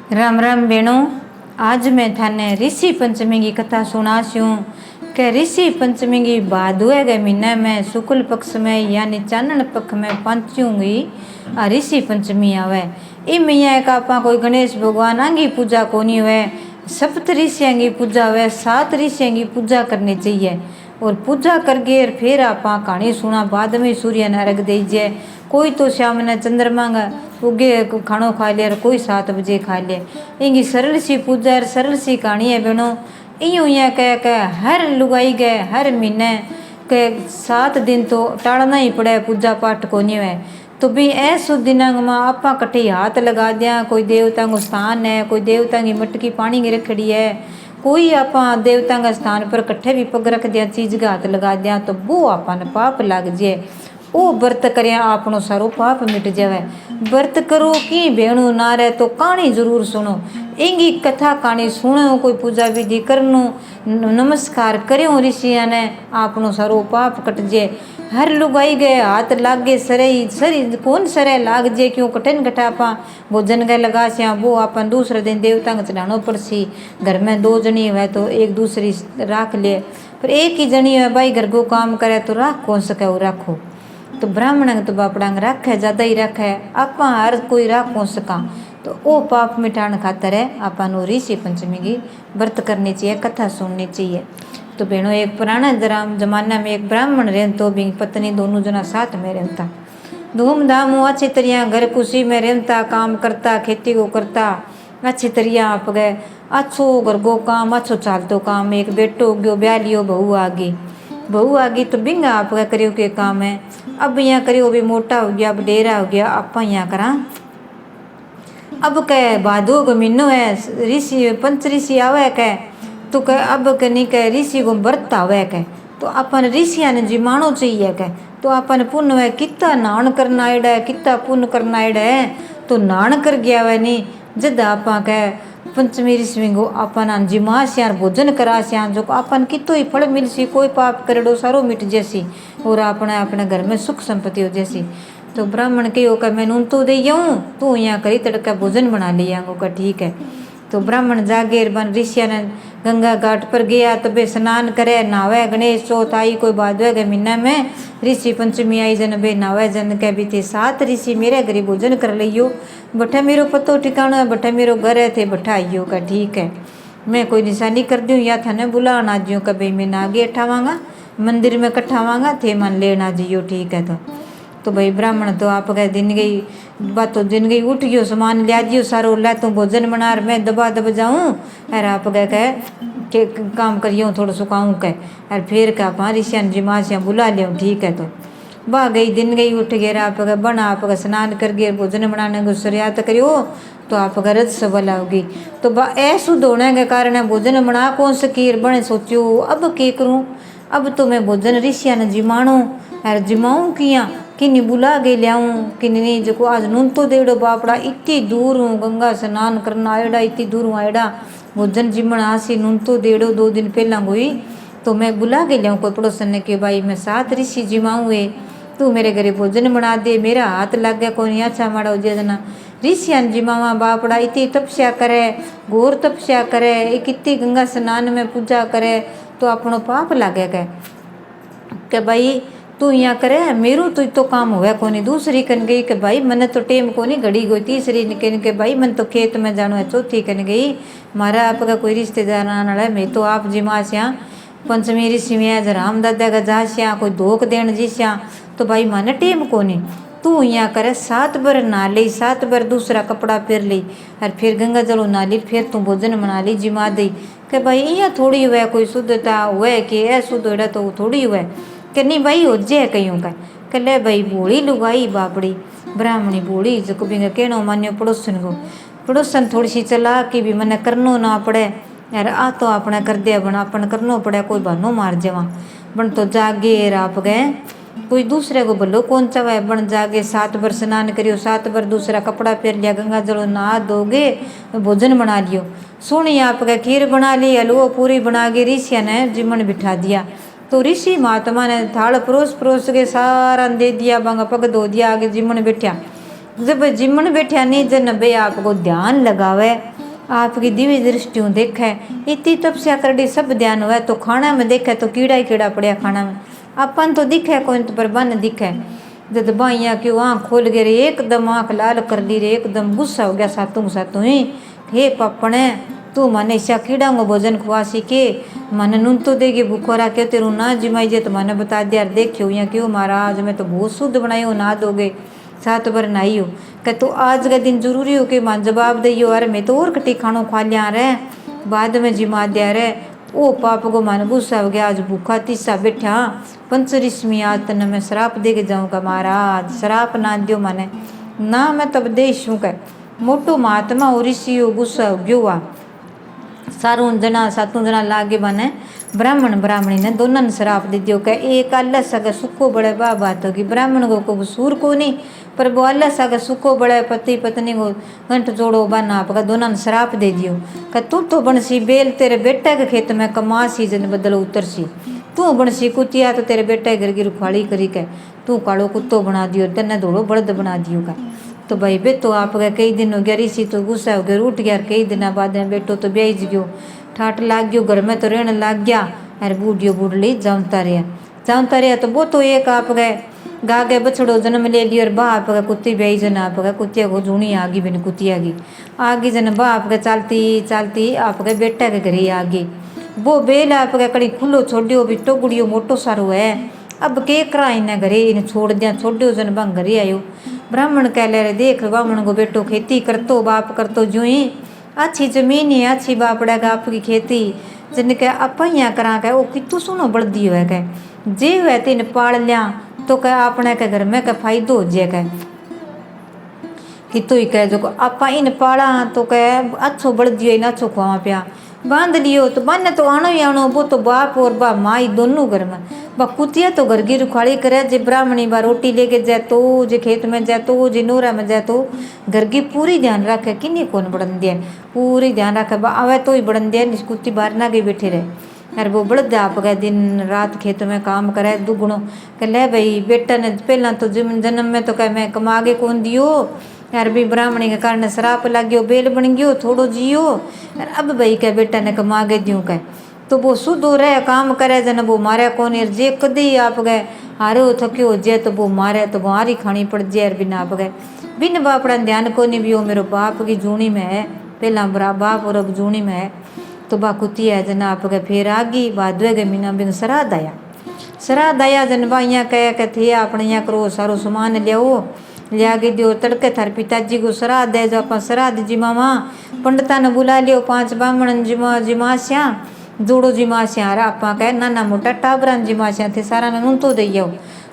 राम राम बेणों। आज मैं थाने ऋषि पंचमी की कथा सुनास्यूँ कि ऋषि पंचमी की भादुए के महीने में शुक्ल पक्ष में यानी चानन पक्ष में पंचूंगी ऋषि पंचमी आवे। इ मैया का आपा कोई गणेश भगवान की पूजा कोनी हुए, सप्त ऋषियों की पूजा हुए, 7 ऋषियों की पूजा करनी चाहिए। और पूजा करके फिर आपा कहानी सुना बाद में सूर्य ने अर्घ दीजिए। कोई तो शाम ने चंद्रमा उगे खानो खा लिया, कोई 7 बजे खा लिया। इनकी सरल सी पूजा सरल सी कहानी है बेणों। यूँ यहाँ कह हर लुगाई गए हर महीने के 7 दिन तो टालना ही पड़े, पूजा पाठ को नहीं है। तो भी ऐसो दिनांग में आपा कट्ठी हाथ लगा दिया। कोई देवता को स्थान है, कोई देवता की मटकी पानी की रखड़ी है, कोई आपा देवता के स्थान पर कट्ठे भी पग रख दिया, चीज का हाथ लगा दिया तो वो आपा ने पाप लग जाए। वो व्रत कर आपनो सारो पाप मिट जावे। व्रत करो कि भेणु ना रहे तो कहानी जरूर सुनो। इंगी कथा कहानी सुनो, कोई पूजा विधि करनो, नमस्कार करो ऋषिया ने, आपनो सारो पाप कट जाए। हर लुगाई गए हाथ लाग गए सरे सरी कौन सरे लाग जे, क्यों कठिन कठा आपा भोजन गए लगा सिया वो अपन दूसरे दिन देवता को चढ़ानो पड़सी। घर में 2 जनी हुए तो एक दूसरी राख ले, पर एक ही जनी है भाई घर को काम करे तो राख कौन सके वो राखो। तो ब्राह्मण तो बापड़ा रखे ज़्यादा ही रखे, आप हर कोई राख पहुँच सका। तो वो पाप मिटाने खातर है अपन ऋषि पंचमी की व्रत करनी चाहिए, कथा सुननी चाहिए। तो बहनों एक पुराना जमाना में एक ब्राह्मण रहन तो भी पत्नी दोनों जना साथ में रहता, धूमधाम अच्छी तरह घर खुशी में रहता, काम करता, खेती को करता अच्छी तरह। आप गए अच्छो घर को काम अच्छो चालतो काम। एक बेटो गयो ब्याह लियो, बहू आ गई तो बिंगा आप करियो के काम है। अब यहाँ करियो भी मोटा हो गया, अब डेरा हो गया, आप यहाँ करा। अब कह भादो को महीनो है, ऋषि पंच ऋषि आवे कह तो कह अब कह नहीं कह ऋषि को व्रत आवे कह तो अपन ऋषिया ने जिमानो चाहिए कह। तो अपन पुण्य है कितना नान करना आड़ा है, कितना पुण्य करना आड़ा है तो नान कर गया वह नहीं। जद आपा कह पंचमी ऋषि को अपन जिमा श्यार भोजन करा श्यार जो अपन कितो ही फल मिल सी, कोई पाप करेडो सारो मिट जैसी और अपने अपने घर में सुख संपत्ति हो जैसी। तो ब्राह्मण कहो का मैं नून तो दे जाऊँ, तू यहाँ करी तड़का भोजन बना लिया का ठीक है। तो ब्राह्मण जागेर बन ऋषिया ने गंगा घाट पर गया, तबे स्नान करे नहावे। गणेश चौथ आई कोई भादवे के महीने में, ऋषि पंचमी आई जन बे नहावे जन के भी थे 7 ऋषि मेरे घरे भोजन कर लियो। बठा मेरो पतो ठिकाना है, बठा मेरो घर है थे बठा आइयो का ठीक है। मैं कोई निशानी कर दूँ या थाने बुला ना जियो का भाई मैं आगे अठावांगा मंदिर में कट्ठावांगा थे मन लेना जियो ठीक है। तो भाई ब्राह्मण तो आप कह दिन गई बात तो दिन गई उठ गयो, सामान लिया दियो सारो ला तू भोजन बना मैं दबा दब जाऊँ अरे आप कह के काम करियो थोड़ा सुखाऊँ कह अरे फिर क्या आप ऋषिया जिमाशिया बुला लियो ठीक है। तो वाह गई दिन गई उठ गए आप बना आप स्नान कर गए भोजन बनाने को शुरुआत करियो तो आप रज सफल होगी। तो ऐसु धोने के कारण भोजन बना कौन सकीर बने सोचो अब के करूँ। अब तो मैं भोजन ऋषिया ने जिमाणो अरे जिमाऊँ किया किन्नी बुला के लियाऊँ किन्नी नहीं जो आज नून तो देड़ो बापड़ा इतनी दूर हूँ गंगा स्नान करना आएड़ा इतनी दूर हूँ आएड़ा भोजन जिमण आसी नून तो देड़ो 2 दिन पहला हुई तो मैं बुला के लियाऊँ कोई पड़ोसन ने कि भाई मैं 7 ऋषि जिमाऊँ है तू मेरे घरे भोजन बना दे। मेरा हाथ लग गया कोई अच्छा माड़ा हो जाना ऋषिया जिमावा बापड़ा इतनी तपस्या करे घोर तपस्या करे इतनी गंगा स्नान में पूजा करे तो अपनो पाप लागे के भाई तू यहाँ करे मेरो तो इतो काम हुआ कोनी। दूसरी कन गई कि भाई मैंने तो टेम को नहीं घड़ी गई। तीसरी कन के भाई मन तो खेत में जानो है। चौथी कन गई मारा आपका कोई रिश्तेदार आने वाला है मैं तो आप जिमाश्या पंचमी ऋषि में आज राम दादा का जाश्या कोई धोख देन जिश्या तो भाई माने टेम को नहीं। तू यहाँ करे 7 बार नहा ली 7 बार दूसरा कपड़ा पहन ली और फिर गंगा जल नहा ली फिर तू भोजन बना ली जिमा दी कि भाई यहाँ थोड़ी हुआ कोई शुद्धता हुआ कि ऐसुद्ध हो तो थोड़ी हुआ कि नहीं भाई हो जाए कहीं का ले भाई बोली लुगाई बापड़ी ब्राह्मणी बोली जो कभी कहना मान्यो पड़ोसन थोड़ी सी चला कि भी मैंने करनो ना पड़े यार आ तो अपने कर दिया बना अपन करनो पड़े कोई बहानो मार जावा बन तो जागे आप गए कोई दूसरे को भलो कौन चावे बन जागे 7 बार स्नान करियो 7 बार दूसरा कपड़ा पहन लिया गंगा जल नहा दोगे भोजन बना लियो। सुनिए आपका खीर बना ली हलवो पूरी बना के ऋषिया ने जिमन बिठा दिया। तो ऋषि महात्मा ने थाल परोस के सारा दे दिया बांगा पग धो दिया आगे जिमन बैठा। जब जिमन बैठा नहीं जन भाई आपको ध्यान लगावे आपकी दिव्य दृष्टियों देखे। इतनी तपस्या कर दी सब ध्यान हुआ तो खाना में देखे तो कीड़ा ही कीड़ा पड़िया खाना में। अपन तो दिखे कौन तो पर बन दिखे। जब बाइया क्यों आँख खोल गए रे एकदम आँख लाल कर ली रे एकदम गुस्सा हो गया सातों ही। हे पापने तू मने ऐसा कीड़ा को भोजन खुआसी के मन नून तो देगी भूखोरा के तेरू ना जिमाई जे तो मैंने बता दिया देखियो यहाँ क्यों महाराज मैं तो बहुत शुद्ध बनाई हो ना दोगे 7 बार नहाई हो कह तो आज का दिन जरूरी हो कि मान जवाब दियो अरे मैं तो और कटी खानो खा लिया रे बाद में जिमा दिया रे। ओ पाप को मन गुस्सा हो गया आज भूखा तीसा बैठा पंचरिश्मी आज तन मैं शराप दे के जाऊँगा महाराज शराप ना दियो माने ना मैं तब देशूँ कह मोटो महात्मा और ऋषि गुस्सा हो गयो हुआ सातों जना लागे बने ब्राह्मणी ने दोनों ने शराप दे दियो कह एक अल्लाह सगा सुखो बड़े बात होगी ब्राह्मण को कसूर को नहीं पर वो अल्लाह सगा सुखो बड़े पति पत्नी को गंठ जोड़ो बन आपका दोनों ने शराप दे दियो कह तू तो बनसी बेल तेरे बेटे के खेत में कमा सी जन बदलो उतर सी तू बनसी कुतिया तो तेरे बेटे घर की रुखवाड़ी करी के तू कालो कुत्तो बना दियो तेने धोड़ो बड़द बना दियो का तो भाई बे तो आप गए कई दिन हो गया ऋषि तो गुस्सा हो गया उठ गया कई दिन बाद में बेटो तो ब्याज गयो ठाट लाग गयो घर में तो रहने लाग गया अरे बूढ़ियो बूढ़ली जामता रहा तो वो तो एक आप गए गा गए बछड़ो जन्म ले लियो और बा आप गए कुत्ती ब्याई जन आप गए कुतिया को जूनी आ गई बिन कुतिया की आगी जन बा आप गए चालती आप गए बेटा के घर ही आ गई वो बेल आप गए कड़ी खुलो छोड़ियो भी टोगड़ियो मोटो सारो है अब के करा इन्हें घरे इन छोड़ दिया छोड़ो जन बा घरे आयो ब्राह्मण कह ले रहे देख ब्राह्मण को बेटो खेती करतो बाप करतो जो ही अच्छी जमीन है अच्छी बापड़ा का आपकी खेती जिनके आप यहाँ करा के वो कितु सुनो बढ़ दियो है कह जे हुए तीन पाल लिया तो कह अपने के घर में कह फायदो हो जाए कह कितु ही कह जो आप इन पाला तो कह अच्छो बढ़ दियो इन अच्छो खुआ पिया बांध लियो तो बन तो आनो ही आनो वो तो बाप और बा माई दोनों घर में बा कुतिया तो घर की रुखाड़ी करे जे ब्राह्मणी बा रोटी लेके जाए तो जे खेत में जाए तो जे नोरा में जाए तो घर की पूरी ध्यान रखे किन्नी कौन बढ़न दिया पूरी ध्यान रखे बा आवे तो ही बढ़न दिया कुत्ती बाहर ना गई बैठे रहे अरे वो बढ़ आप गए दिन रात खेत में काम करे दुगुणों कह ले भाई बेटा ने पहला तो जन्म में तो कह मैं कमा के कौन दियो यार भी ब्राह्मणी के कारण शराप लग गयो बेल बन गयो थोड़ो जियो अब भाई कह बेटा ने कमा के दियो कह तो वो शुद्ध हो रहे काम करे जन वो मारे कौन यार जे कदी आप गए हारे हो थक्यो हो जाए तो वो मारे तो वो हारी खानी पड़ जाए बिना आप गए बिन बापड़ा ध्यान को नहीं भी हो मेरे बाप की जूनी में है पहला बरा बाप और अब जूनी में है तो बा कुती है जन आप गए फिर आगी भादवे गए मीना बिन श्राद्ध आया जन बा यहाँ कह थे आपने यहाँ करो सारो सामान लियाओ लिया के दियो तड़के थार पिताजी को श्राद्ध है जो आप श्राद्ध जिमावा पंडिता ने बुला लियो 5 ब्राह्मण जिमास्या जोड़ो जिमास्या आप कह नाना मोटा टाबरान जिमास्या थे सारा ने नून तो दई आओ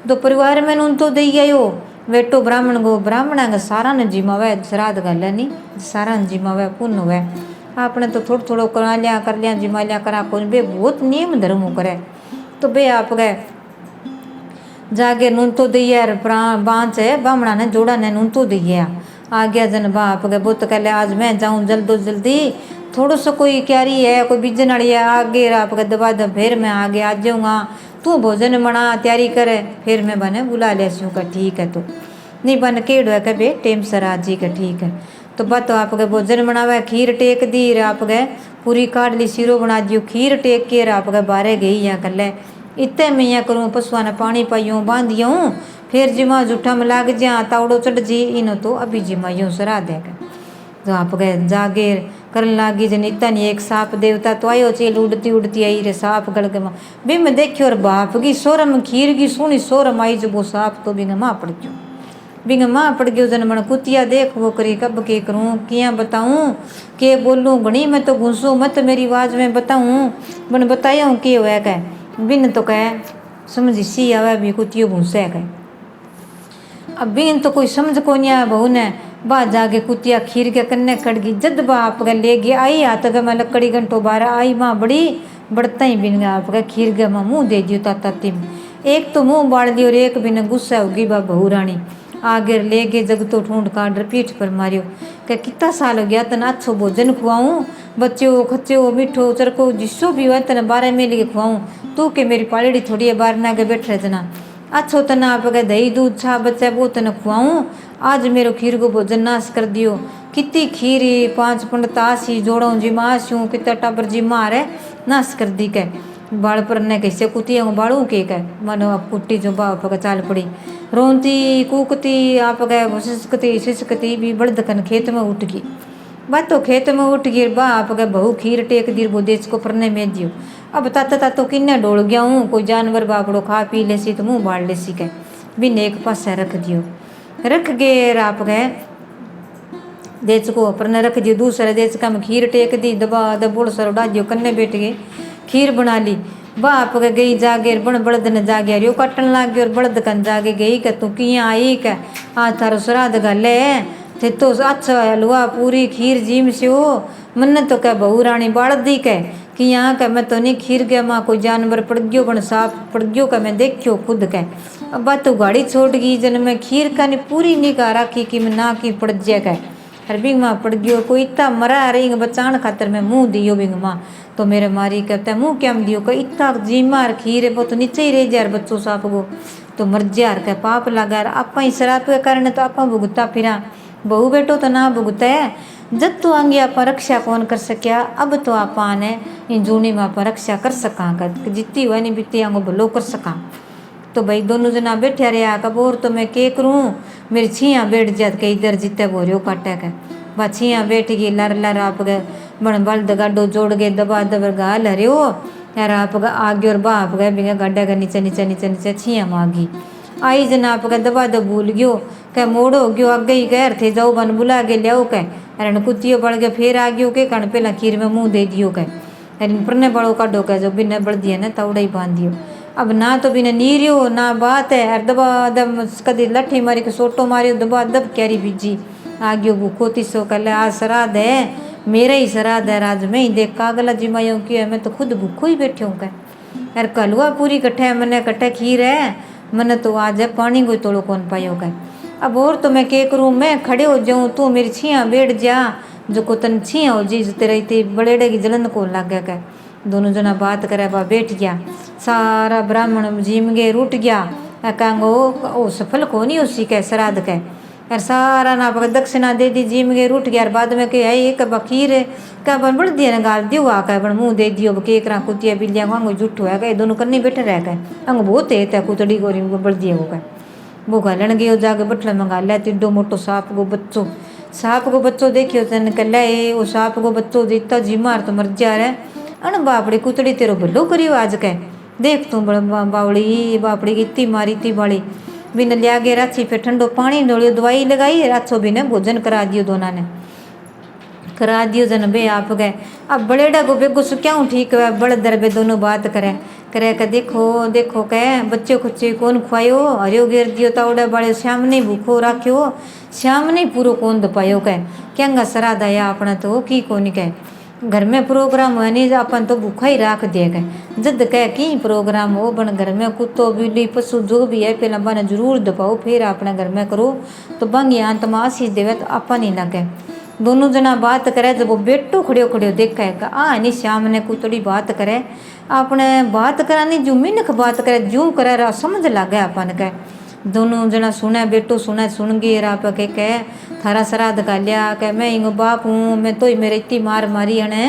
तो परिवार में नून तो दई आयो बेटो ब्राह्मण को ब्राह्मण का सारा ने जिमावे श्राद्ध गल नहीं सारा ने जिमावे पुण्य हुए आपने तो थोड़ो करा लिया कर लिया जिमा लिया करा कोई बे बहुत नियम धर्म करे तो बे आप गए जागे नून तो दिया बांच है बामणा ने जोड़ा ने नून तो दिया आ गया जन बाप गए बुत कह ले आज मैं जाऊँ जल्दी थोड़ा सा कोई क्यारी है कोई बीजन वाली है आगे आप गए दबा दब फिर मैं आगे आ जाऊँगा तू भोजन बना तैयारी करे फिर मैं बने बुला ले सूँ का ठीक है तो नहीं बन केड़ है कभी टेम सर आज जी का ठीक है तो बत आप गए भोजन बनावे खीर टेक दी आप गए पूरी काट ली सीरो बना दियो खीर टेक के आप गए बारे गई यहाँ कर ले इतने मैं यहाँ करूँ पशुआ ने पानी पाइयों बांधियों फिर जिमा जूठा में लाग जा तावड़ो चढ़ जी इन तो अभी जिमा यूँ सरा देगा जो आप गए जागे करन लागी जन इतना नहीं एक सांप देवता तो आयो चेल उड़ती आई रे सांप गल के भी मैं देखियो और बाप की सोरम खीर की सोनी सोरम आई जो वो सांप तो बिंग माँ पड़ गयो बिंग माँ पड़ गयो जन मन कुतिया देख वो करी कब के करूँ किया बताऊँ के बोलूँ घनी मैं तो घुसूँ मत मेरी आवाज़ में बताऊँ बन बताया हूँ के हुआ कह बिन तो कह समझ सी आवे भी कुतियो भूसे कह अब बिन तो कोई समझ को नहीं आया बहू ने बा जाके कुतिया खीर के कन्ने कट गई जद बा आप गए ले गया आई हाथ गए मैं लकड़ी घंटो बारह आई माँ बड़ी बढ़ता ही बिन गया आप गए खीर गए माँ मुँह दे दियो ताता तिम एक तो मुँह बाढ़ दियो और एक बिन गुस्सा होगी बा बहू रानी आगे ले गए जग तो ढूंढ काट पीठ पर मारियो क्या कितना साल हो गया तना अच्छो भोजन खुआऊँ बच्चे हो खच्चे हो मीठो चरको जिसो भी हुआ तना 12 में लेके खुआऊँ तू के मेरी पालड़ी थोड़ी है बाहर ना के बैठ रहे जना अच्छो तना आप गए दही दूध छा बच्चा वो तने खुआऊँ, आज मेरो खीर को भोजन नाश कर दियो। कितनी खीरी 5 पंडित आसी जोड़ों जी मास्यूँ कितना टाबर जी मारे नाश कर दी के बाल पर ने कैसे कुतिया बाड़ू के मानो आप कुट्टी जो बाप का चाल पड़ी रोती कूकती आप गए सिसकती सिसकती भी बड़दकन खेत में उठ गई। बात तो खेत में उठ गई बाप गए बहु खीर टेक दी वो देश को परने में दियो। अब तातो किन्ने डोल गया हूँ कोई जानवर बापड़ो खा पी लेसी तो मुँह बाढ़ लेसी के बिन एक पासे रख दियो। रख गए आप गए देश को परने रख दियो। दूसरे देश का में खीर टेक दी दबा दबोड़ सर उड़ा दियो कन्ने बैठ गए खीर बना ली। बाप के गई जागे बण बड़द ने जागे रियो कटन लाग गई और बड़द कन जागे गई के तू किया आई के आ थारो श्राद्ध गले थे तो अच्छा हलवा पूरी खीर जीम से हो मन तो कह बहू रानी बाड़ दी के कि यहाँ का मैं तो नहीं खीर गया माँ कोई जानवर पड़ गयो बन साफ पड़ गयो का मैं देखियो खुद के। अब बात तो गाड़ी छोड़ गई जन मैं खीर का नहीं पूरी नहीं का राखी कि मैं ना की पड़ जाए हर बिंग माँ पड़ गयो कोई इतना मरा रही बचान खातर मैं मुँह दियो बिंग माँ तो मेरे मारी कहता है मुँह क्या दियो का इतना जी मार खीर है वो तो नीचे ही रह जा बच्चों साप को तो मर जा का पाप लगा आप ही शराब के कारण तो आप भुगता फिरा बहू बेटो तो ना भुगता है जब तो आगे आप रक्षा कौन कर सकिया अब तो आप ने इन जूनी में आप रक्षा कर सका जितनी हुआ नहीं बीती आंगो भलो कर सका। तो भाई दोनों जना बैठे रहा कबोर तो मैं के करूँ मेरी छियाँ बैठ जात के इधर जीते बोरियो काटे के वह छियाँ बैठ गई लर लर आप गए बन बल्द गाडो जोड़ गए दबा दबर गाल हरे हो यार आप आगे और बाप गए बिगा गाडा का नीचे नीचे नीचे नीचे छियाँ मांगी आई जना आप गए दबा दब भूल गयो कह मोड़ो गयो आगे ही गैर थे जाओ बन बुला के लियाओ कह अरे कुतियो बढ़ गया फिर आ गयो के कण पहला खीर में मुँह दे दियो कह अरे परने बड़ो काटो कह जो बिना बढ़ दिया ना तवड़ा ही बांध दियो। अब ना तो बिना नीरियो ना बात है अरे दबा दब कदी लठी मारी के सोटो मारियो दबा दब क्यारी बीजी आ गयो भूखो तीसो कह ले आज श्राद्ध है मेरा ही श्राद्ध है राज में ही देख कागला जी मायो की मैं तो खुद भूखो ही बैठी हूँ कह अरे कलुआ पूरी कट्ठे मने कट्ठे खीर है मन तो आज है पानी कोई तोड़ो कौन पायो कह। अब और तो मैं के करूँ मैं खड़े हो जाऊँ तू मेरी छियाँ बैठ जा जो को तन छियाँ हो जी तेरे इतनी बड़ेड़े की जलन को लग गया कह। दोनों जना बात करे बा बैठ गया सारा ब्राह्मण जिम गए रूट गया कहेंगो ओ सफल को नहीं उसी के श्राद्ध के यार सारा ना दक्षिणा दे दी जिम गए रूट गया बाद में के है एक बखीर क्या बन बढ़ दिया ना गाल दियो आ कह बन मुँह दे दियो के करा कुतिया बिल्लिया को जुट हुआ कहे दोनों करनी बैठे रह गए अंग बहुत है कुतड़ी गोरी बढ़ दिया वो कह वो घालन गयो जाके बठला मंगा लिया टिड्डो मोटो सांप को बच्चो देखियो तन कह वो सांप को बच्चो जितना जी मार तो मर जा रहा अन बापड़ी कुतड़ी तेरो भलो करियो आज कह देख तू बावड़ी बापड़ी इतनी मारी इतनी बाड़ी बिन लिया गए राछी फिर ठंडो पानी डोलियो दवाई लगाई राछो भी ने भोजन करा दियो दोनों ने करा दियो जन बे आप गए। अब बड़ेड़ा को बेगो सु क्यों ठीक है बड़ दर बे दोनों बात करे का देखो देखो कह बच्चे खुच्चे कौन खुआयो हरियो घेर दियो तावड़े बड़े श्याम नहीं भूखो राख्यो श्याम नहीं पूरो कौन दपायो कह क्या श्राद्ध आया अपना तो की कौन कह घर में प्रोग्राम हुआ नहीं अपन तो भूखा ही राख दिया गए जद कह की प्रोग्राम हो बन घर में कुत्तो बिल्ली पशु जो भी है पहला बन जरूर दबाओ फिर अपने घर में करो तो बंगी अंत में आशीष देवे तो अपन ही लगे। दोनों जना बात करे जब वो बेटो खड़ियो खड़ियो देखा है नहीं श्याम ने कुतड़ी बात करे आपने बात करानी जो मिनख बात करे जूँ करे रहा समझ लगे अपन कह दोनों जना सुने बेटो सुने सुन गए आप के कह थारा श्राद्ध का लिया कह मैं इंगो बाप हूँ मैं तो ही मेरे इतनी मार मारी अने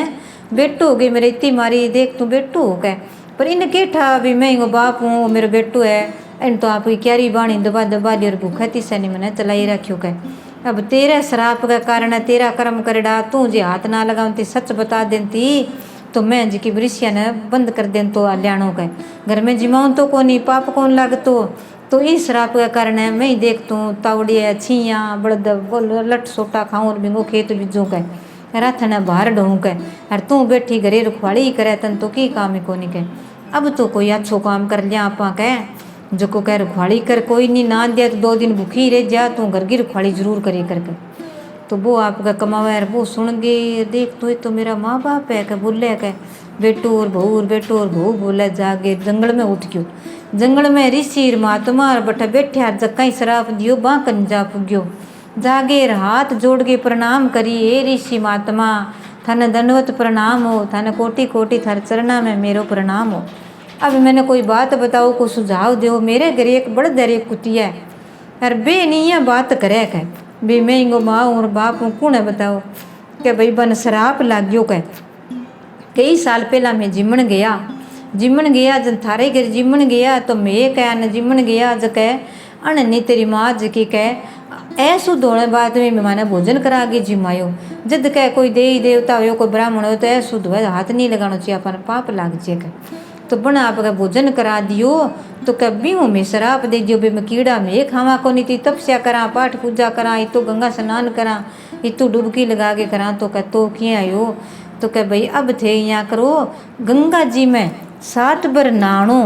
बेटो हो गई मेरे इतनी मारी देख तू बेटो हो कह पर इन के ठा भी मैं इंगो बाप हूँ मेरा बेटो है इन तो आपकी क्यारी बाणी दबा दबा ली और भूखा तीसा नहीं मैंने चलाई रखियो कह। अब तेरा श्राप का कारण है तेरा कर्म करेड़ा तू जे हाथ ना लगाती सच बता देती तो मैं जी की वृष्या ने बंद कर दें तो ल्याणों कह घर में जिमाऊँ तो कौन नहीं पाप कौन लगतो तो इस श्राप का कारण है मैं ही देख तू तावड़िया छियाँ बड़द लट सोटा खाऊं और बिंगो खेत बीजों कह राथन बाहर डहूँ कह अरे तू बैठी घरे रखवाड़ी करे तन तो की काम ही कोनी कह। अब तो कोई अच्छो काम कर लिया आपा कह जो को कह रखवाड़ी कर कोई नहीं ना दिया तो 2 दिन भूखी रह जा तू घर की रखवाड़ी जरूर करे करके तो वो आपका कमावा वो सुन गए देख तो मेरा माँ बाप है कह बोले कह बेटो और बहू बोले जागे जंगल में उठ गयो जंगल में ऋषि महात्मा बठा बैठा जक्का श्राप दियो बांकन जा पुग्यो जागे हाथ जोड़ के प्रणाम करी हे ऋषि महात्मा थाने दंडवत प्रणाम हो थाने कोटि कोटि थार चरणा में मेरो प्रणाम हो। अब मैंने कोई बात बताओ, को सुझाव दो। मेरे घर एक बड़द है, एक कुतिया है, अरे बे नहीं है बात करे कह बे मैं इंगो माँ और बाप हूँ कौन है बताओ। के भाई बन शराब लाग गयो कह। कई साल पहला मैं जिमन गया जब थारे घर जिमन गया तो मैं कह न जिमन गया ज कह अन नी तेरी माँ ज की कह ऐसो धोने बाद में मैंने भोजन करा के जिमायो। जद कह कोई देवी देवता हो कोई ब्राह्मण हो तो ऐसो धोए हाथ नहीं लगाना चाहिए, अपन पाप लाग जाए कह। तो बना आपका भोजन करा दियो तो कभी हूँ मैं शराब दे दियो बे मैं कीड़ा में खावा को नहीं थी तपस्या करा पाठ पूजा करा तो गंगा स्नान करा तो डुबकी लगा के करा तो कह तो क्या आयो। तो कह भाई अब थे यहाँ करो गंगा जी में 7 बार नहानो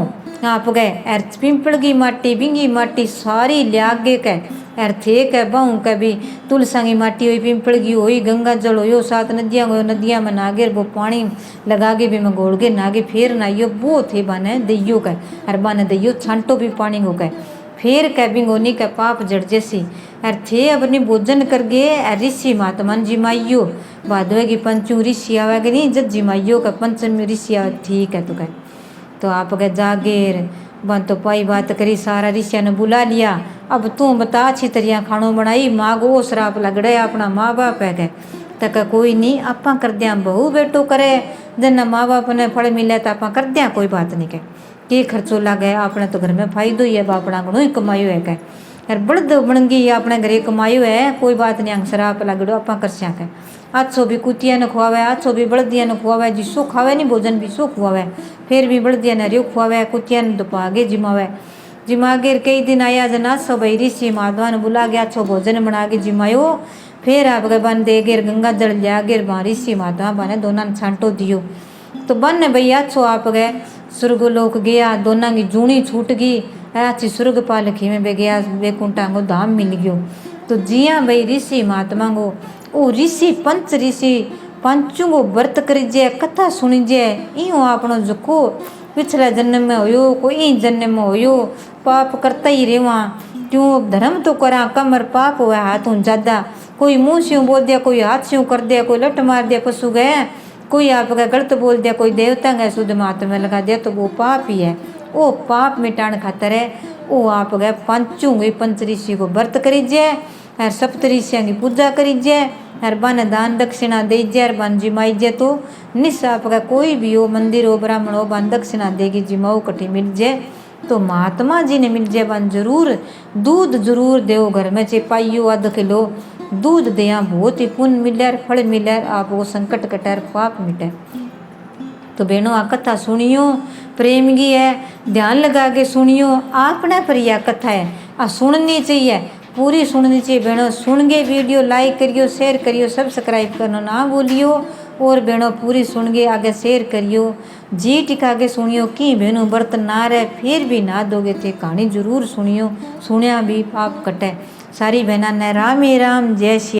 आप गए एर पिंपल की माटी बिंगी माटी सारी लिया गे कह एर थे कह बहु कह भी तुलसा की माटी हुई पिंपल की हुई गंगा जल हो 7 नदियाँ हो नदियाँ में नागे वो पानी लगा के भी मैं गोड़ के नागे फिर नहाइयो वो थे बने दइयो कह अर बने दइयो छांटो भी पानी हो कह फिर कह बिंगोनी कह पाप जड़ जैसी अर थे अपनी भोजन कर गए ऋषि महात्मन जिमाइयो भादवे की पंचम ऋषि आवेगी नहीं जब जिमाइयो का पंचम ऋषि आवे ठीक है तो कह। तो आप कह जागेर बन तो पाई बात करी सारा ऋषिया ने बुला लिया। अब तू बता अच्छी तरह खानो बनाई मागो श्राप लगड़े अपना माँ बाप है कह। तक कोई नहीं आपा कर दिया बहू बेटो करे जन माँ बाप ने फल मिले तो आप कर दिया कोई बात नहीं कह कि खर्चो लगे अपने तो घर में फायदो ही है अपना घणो ही कमायो है कह यार बड़द बन गई अपने घरे कमायो है कोई बात नहीं शराब लगड़ो आप कर सिया कह। अच्छो भी कुतिया ने खुआवे अच्छो भी बड़दिया ने खुआवे जिसो खावे नहीं भोजन भी सो खुआवे फिर भी बड़दिया ने रो खुआवे कुतिया ने तो आगे जिमावे जिमागे कई दिन आया जना सो भाई ऋषि माधवा ने बुला गया अच्छो भोजन बना के जिमायो। फिर आप गए बन दे गिर गंगा जल लिया गिर वहाँ ऋषि माधवा बने दोनों ने छांटो दियो। तो बन भैया अच्छो आप गए स्वर्गलोक गया दोनों की जूनी छूट गई अच्छी स्वर्ग पालखी में बे गया बेकुंठा को धाम मिल गयो। तो जिया भाई ऋषि महात्मा को ओ ऋषि पंच ऋषि पंचों को व्रत करीजे कथा सुनीजे इो आपनो जको पिछले जन्म में होयो कोई जन्म में होयो पाप करता ही रेवा क्यों धर्म तो करा कमर पाप हुआ हाथों ज्यादा कोई मुँह से बोल दिया कोई हाथ से कर दिया कोई लट मार दिया पशु गए कोई आपका गलत बोल दिया कोई देवता गए शुद्ध मात्र में लगा दिया तो वो पाप ही है। वो पाप मिटाने खातर है वो आप गए पंचों गई पंच ऋषि को व्रत करीजे और सप्त ऋषियों की पूजा करीजे और बन दान दक्षिणा दीजिए और बन जिमाइजे तो निस आपका कोई भी हो मंदिर हो ब्राह्मण हो बन दक्षिणा देगी जिमाओ कटी मिल जाए तो महात्मा जी ने मिल जाए बन जरूर दूध जरूर दो घर में चे पाइयो आध किलो दूध दिया बहुत ही पुण्य मिले फल मिले आपको संकट कटे पाप मिटे। तो बहनों आ कथा सुनियो प्रेम की है ध्यान लगा के सुनियो आपने पर यह कथा है आ सुननी चाहिए पूरी सुननी चाहिए बहनों। सुन गए वीडियो लाइक करियो शेयर करियो सब्सक्राइब करना ना भूलियो और बहनों पूरी सुन गए आगे शेयर करियो जी टिका के सुनियो कि बहनों व्रत ना रहे फिर भी ना दोगे थे कहानी जरूर सुनियो सुनिया भी पाप कटे। सारी बहना ने राम ही राम जय श्री